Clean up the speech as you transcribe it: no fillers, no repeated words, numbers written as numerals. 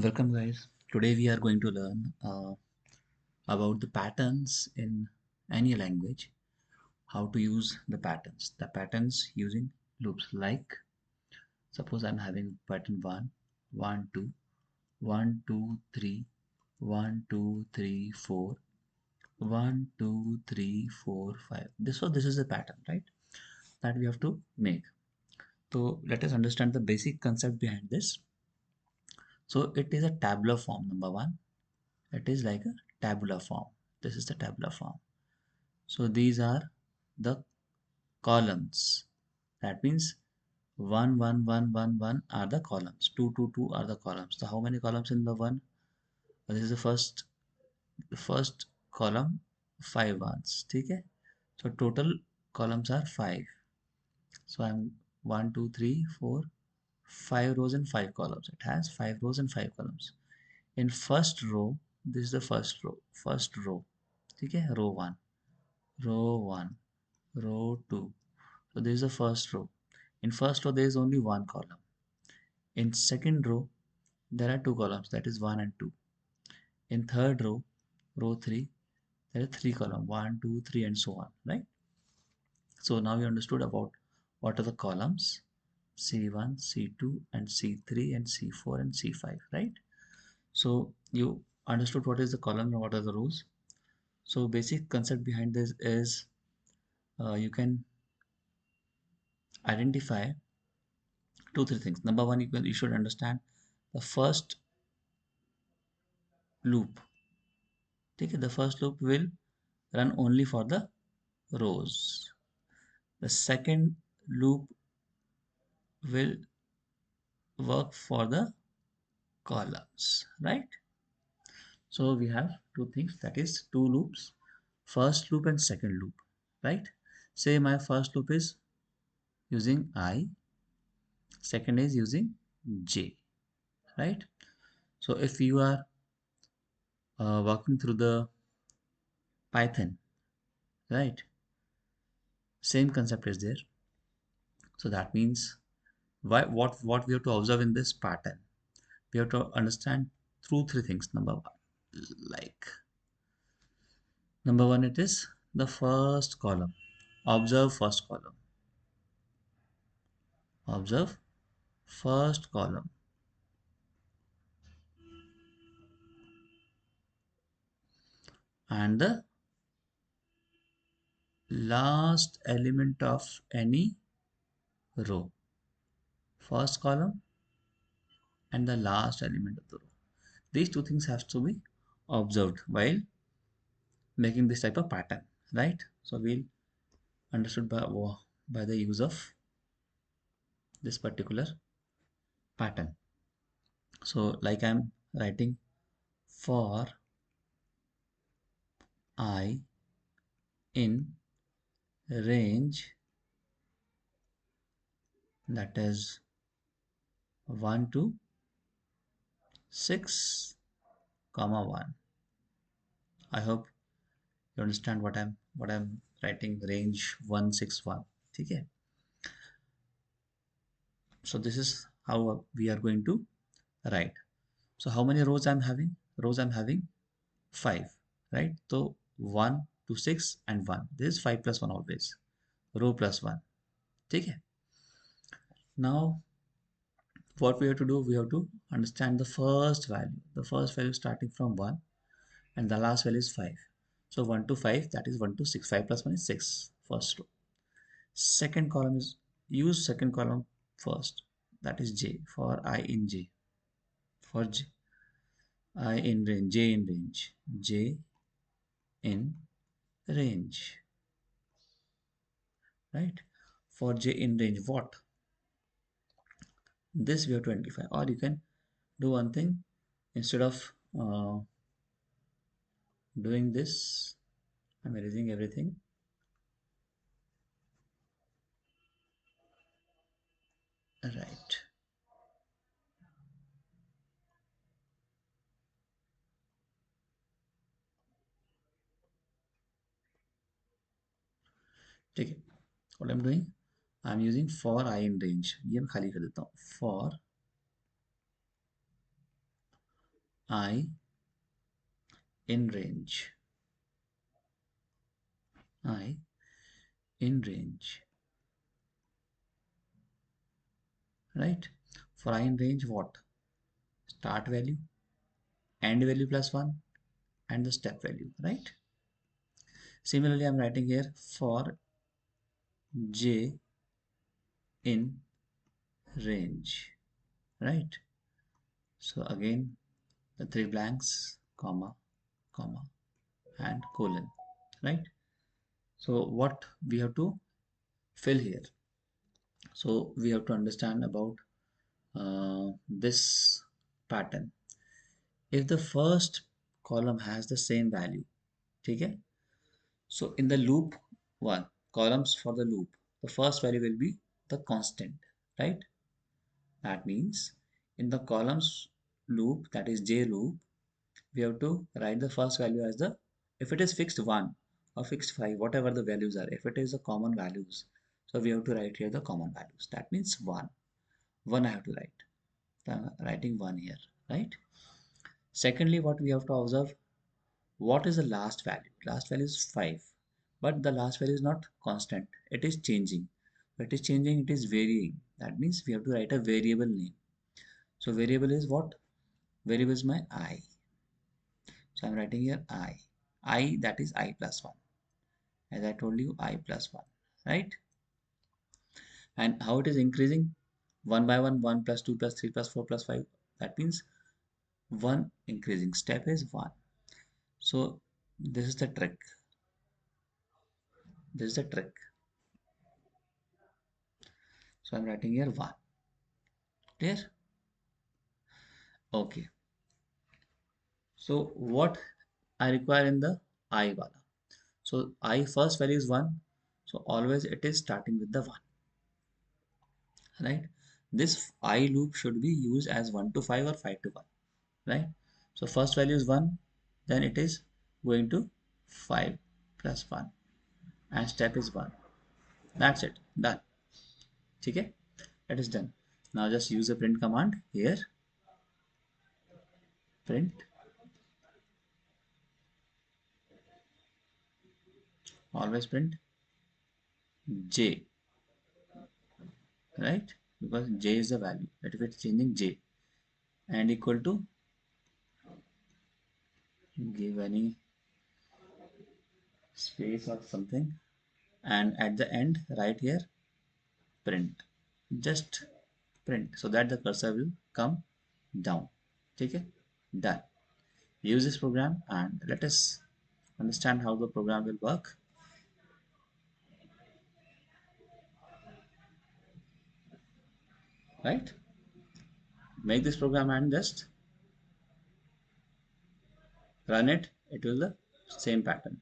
Welcome, guys. Today we are going to learn about the patterns in any language, how to use the patterns. The patterns using loops. Like, suppose I'm having pattern 1, 1, 2, 1, 2, 3, 1, 2, 3, 4, 1, 2, 3, 4, 5. This is the pattern, right? That we have to make. So let us understand the basic concept behind this. So it is a tabular form, number one. It is like a tabular form. This is the tabular form. So these are the columns. That means 1, 1, 1, 1, 1 are the columns. 2, 2, 2 are the columns. So how many columns in the one? This is the first column, 5 ones. Okay? So total columns are 5. So I'm 1, 2, 3, 4, 5 rows and 5 columns. It has 5 rows and 5 columns. In first row, this is the first row. First row. Okay? Row 1. Row 1. Row 2. So this is the first row. In first row, there is only one column. In second row, there are two columns, that is 1 and 2. In third row, row 3, there are three columns, 1, 2, 3, and so on, right? So now you understood about what are the columns, C1, C2, and C3, and C4, and C5, right? So you understood what is the column and what are the rows. So basic concept behind this is you can identify two, three things. Number one, you should understand the first loop. Okay, the first loop will run only for the rows. The second loop will work for the columns, right? So we have two things, that is two loops, first loop and second loop, right? Say my first loop is using I, second is using J, right? So if you are walking through the Python, right? Same concept is there. So that means what we have to observe in this pattern, we have to understand through three things. Like number one, it is the first column. Observe first column. Observe first column. And the last element of any row. First column and the last element of the row. These two things have to be observed while making this type of pattern, right? So we'll understood by the use of this particular pattern. So like I'm writing for I in range, that is 1 to 6 comma 1. I hope you understand what I'm writing, range 161. Okay, so this is how we are going to write. So how many rows I'm having? Rows I'm having 5, right? So 1 to 6 and 1. This is 5 plus 1 always. Row plus 1. Okay. Now what we have to do, we have to understand the first value. The first value starting from 1 and the last value is 5. So 1 to 5, that is 1 to 6. 5 plus 1 is 6. First row. Second column is, use second column first. That is J, for I in J. For J, I in range, J in range. J in range. Right? For J in range, what? This we have to identify. Or you can do one thing, instead of doing this, I'm erasing everything. Right. ठीक है, what I'm doing, I'm using for I in range. ये मैं खाली कर देता हूँ. For I in range, I in range, right? For I in range, what? Start value, end value plus 1, and the step value, right? Similarly, I'm writing here for j in range, right? So again, the three blanks, comma, comma, and colon, right? So what we have to fill here? So we have to understand about this pattern. If the first column has the same value, okay? So in the loop one, columns for the loop, the first value will be the constant, right? That means in the columns loop, that is J loop, we have to write the first value as the, if it is fixed 1 or fixed 5, whatever the values are, if it is the common values, so we have to write here the common values. That means 1. 1 I have to write. So I'm writing 1 here, right? Secondly, what we have to observe, what is the last value? Last value is 5, but the last value is not constant. It is changing. It is changing, it is varying. That means we have to write a variable name. So variable is what? Variable is my I. So I'm writing here I. I, that is I plus 1. As I told you, I plus 1, right? And how it is increasing? 1 by 1, 1 plus 2 plus 3 plus 4 plus 5. That means 1 increasing. Step is 1. So this is the trick. This is the trick. So I'm writing here 1. Clear? Okay. So what I require in the I wala. So I first value is 1. So always it is starting with the 1. Right? This I loop should be used as 1 to 5 or 5 to 1. Right? So first value is 1. Then it is going to 5 plus 1. And step is 1. That's it. Done. Okay? That is done. Now just use the print command here. Print. Always print J. Right? Because J is the value. That if it's changing J and equal to, give any space or something, and at the end right here print, just print, so that the cursor will come down. Okay, done. Use this program and let us understand how the program will work. Right, make this program and just run it. It will the same pattern.